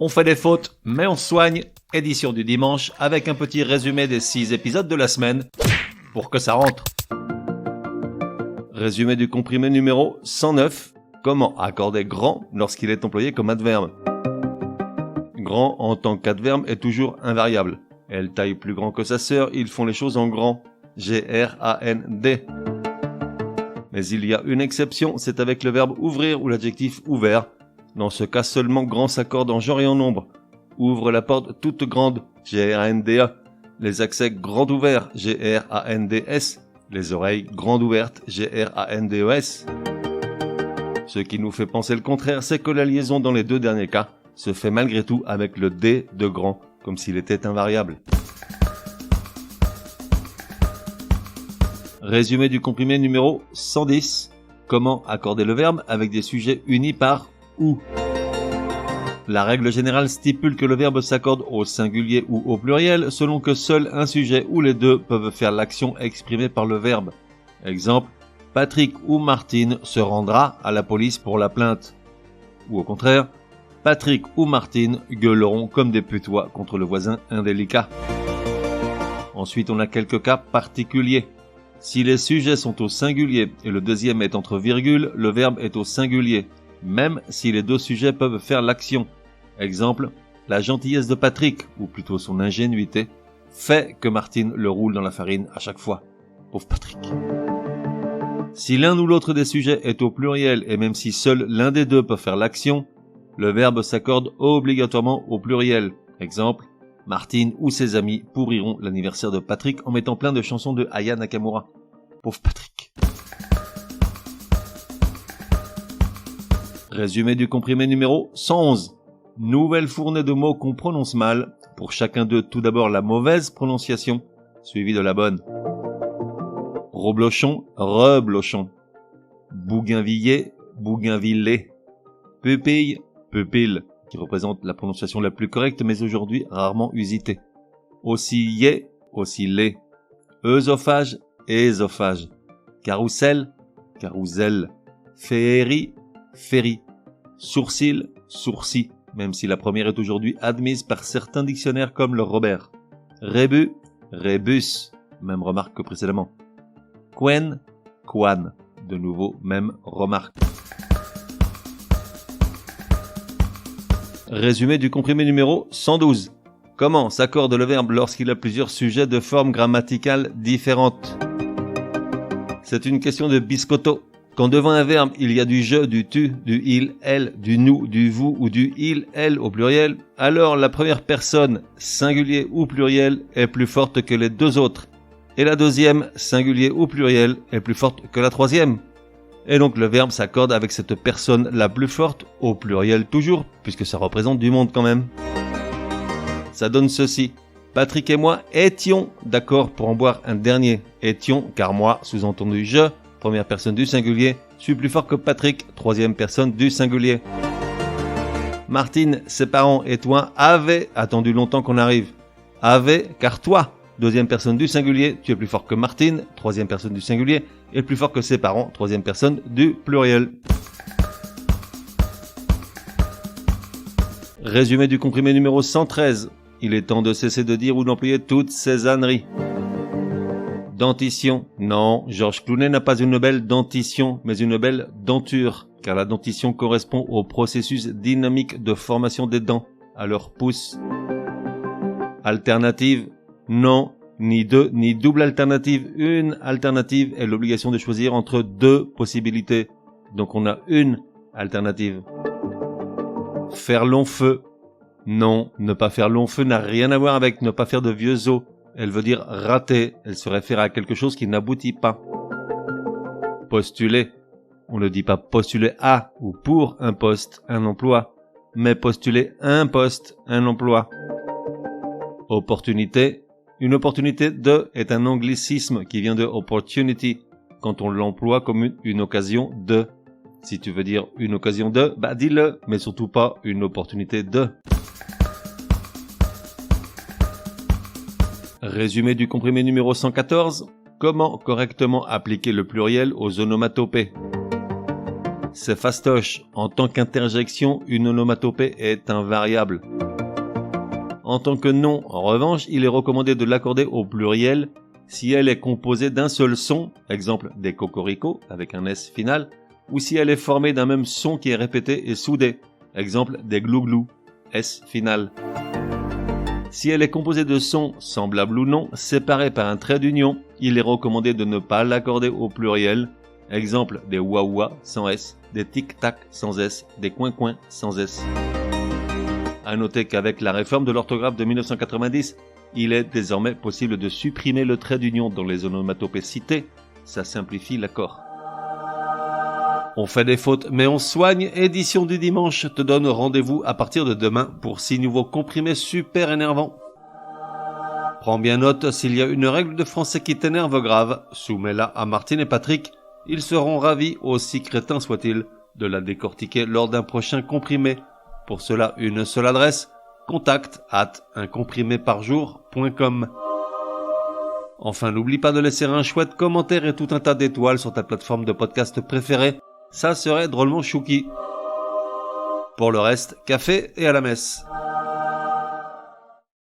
On fait des fautes, mais on se soigne. Édition du dimanche avec un petit résumé des 6 épisodes de la semaine pour que ça rentre. Résumé du comprimé numéro 109. Comment accorder grand lorsqu'il est employé comme adverbe. Grand en tant qu'adverbe est toujours invariable. Elle taille plus grand que sa sœur, ils font les choses en grand. G-R-A-N-D. Mais il y a une exception, c'est avec le verbe ouvrir ou l'adjectif ouvert. Dans ce cas seulement grand s'accorde en genre et en nombre. Ouvre la porte toute grande, G-R-A-N-D-A. Les accès grand ouverts, G-R-A-N-D-S. Les oreilles grandes ouvertes, G-R-A-N-D-E-S. Ce qui nous fait penser le contraire, c'est que la liaison dans les deux derniers cas se fait malgré tout avec le D de grand, comme s'il était invariable. Résumé du comprimé numéro 110. Comment accorder le verbe avec des sujets unis par ou. La règle générale stipule que le verbe s'accorde au singulier ou au pluriel selon que seul un sujet ou les deux peuvent faire l'action exprimée par le verbe. Exemple, Patrick ou Martine se rendra à la police pour la plainte. Ou au contraire, Patrick ou Martine gueuleront comme des putois contre le voisin indélicat. Ensuite, on a quelques cas particuliers. Si les sujets sont au singulier et le deuxième est entre virgules, le verbe est au singulier, même si les deux sujets peuvent faire l'action. Exemple, la gentillesse de Patrick, ou plutôt son ingénuité, fait que Martine le roule dans la farine à chaque fois. Pauvre Patrick. Si l'un ou l'autre des sujets est au pluriel et même si seul l'un des deux peut faire l'action, le verbe s'accorde obligatoirement au pluriel. Exemple, Martine ou ses amis pourriront l'anniversaire de Patrick en mettant plein de chansons de Aya Nakamura. Pauvre Patrick. Résumé du comprimé numéro 111. Nouvelle fournée de mots qu'on prononce mal. Pour chacun d'eux, tout d'abord la mauvaise prononciation, suivie de la bonne. Roblochon, reblochon. Bougainvillier, bougainvillé. Pupille, pupille, qui représente la prononciation la plus correcte mais aujourd'hui rarement usitée. Osciller, osciller. Œsophage, ésophage. Carrousel, carrousel. Féerie, féerie. Sourcil, sourcil, même si la première est aujourd'hui admise par certains dictionnaires comme le Robert. Rébus, rébus, même remarque que précédemment. Quen, quan, de nouveau même remarque. Résumé du comprimé numéro 112. Comment s'accorde le verbe lorsqu'il a plusieurs sujets de formes grammaticales différentes? C'est une question de biscotto. Quand devant un verbe, il y a du je, du tu, du il, elle, du nous, du vous ou du il, elle au pluriel, alors la première personne, singulier ou pluriel, est plus forte que les deux autres. Et la deuxième, singulier ou pluriel, est plus forte que la troisième. Et donc le verbe s'accorde avec cette personne la plus forte, au pluriel toujours, puisque ça représente du monde quand même. Ça donne ceci. Patrick et moi étions d'accord pour en boire un dernier. Étions, car moi, sous-entendu je, première personne du singulier, suis plus fort que Patrick, troisième personne du singulier. Martine, ses parents et toi avaient attendu longtemps qu'on arrive. Avaient, car toi, deuxième personne du singulier, tu es plus fort que Martine, troisième personne du singulier, et plus fort que ses parents, troisième personne du pluriel. Résumé du comprimé numéro 113. Il est temps de cesser de dire ou d'employer toutes ces âneries. Dentition. Non, Georges Clooney n'a pas une belle dentition, mais une belle denture, car la dentition correspond au processus dynamique de formation des dents, à leur pouce. Alternative. Non, ni deux, ni double alternative. Une alternative est l'obligation de choisir entre deux possibilités. Donc on a une alternative. Faire long feu. Non, ne pas faire long feu n'a rien à voir avec ne pas faire de vieux os. Elle veut dire rater. Elle se réfère à quelque chose qui n'aboutit pas. Postuler. On ne dit pas postuler à ou pour un poste, un emploi, mais postuler un poste, un emploi. Opportunité. Une opportunité de est un anglicisme qui vient de opportunity, quand on l'emploie comme une occasion de. Si tu veux dire une occasion de, bah dis-le, mais surtout pas une opportunité de. Résumé du comprimé numéro 114. Comment correctement appliquer le pluriel aux onomatopées? C'est fastoche. En tant qu'interjection, une onomatopée est invariable. En tant que nom, en revanche, il est recommandé de l'accorder au pluriel si elle est composée d'un seul son, exemple des cocoricots avec un S final, ou si elle est formée d'un même son qui est répété et soudé, exemple des glouglous, S final. Si elle est composée de sons, semblables ou non, séparés par un trait d'union, il est recommandé de ne pas l'accorder au pluriel, exemple des ouah-ouah sans S, des tic-tac sans S, des coin-coin sans S. À noter qu'avec la réforme de l'orthographe de 1990, il est désormais possible de supprimer le trait d'union dans les onomatopées citées, ça simplifie l'accord. On fait des fautes mais on soigne, édition du dimanche te donne rendez-vous à partir de demain pour 6 nouveaux comprimés super énervants. Prends bien note, s'il y a une règle de français qui t'énerve grave, soumets-la à Martine et Patrick, ils seront ravis, aussi crétins soient-ils, de la décortiquer lors d'un prochain comprimé. Pour cela, une seule adresse, contact@uncompriméparjour.com. Enfin, n'oublie pas de laisser un chouette commentaire et tout un tas d'étoiles sur ta plateforme de podcast préférée, ça serait drôlement chouki. Pour le reste, café et à la messe.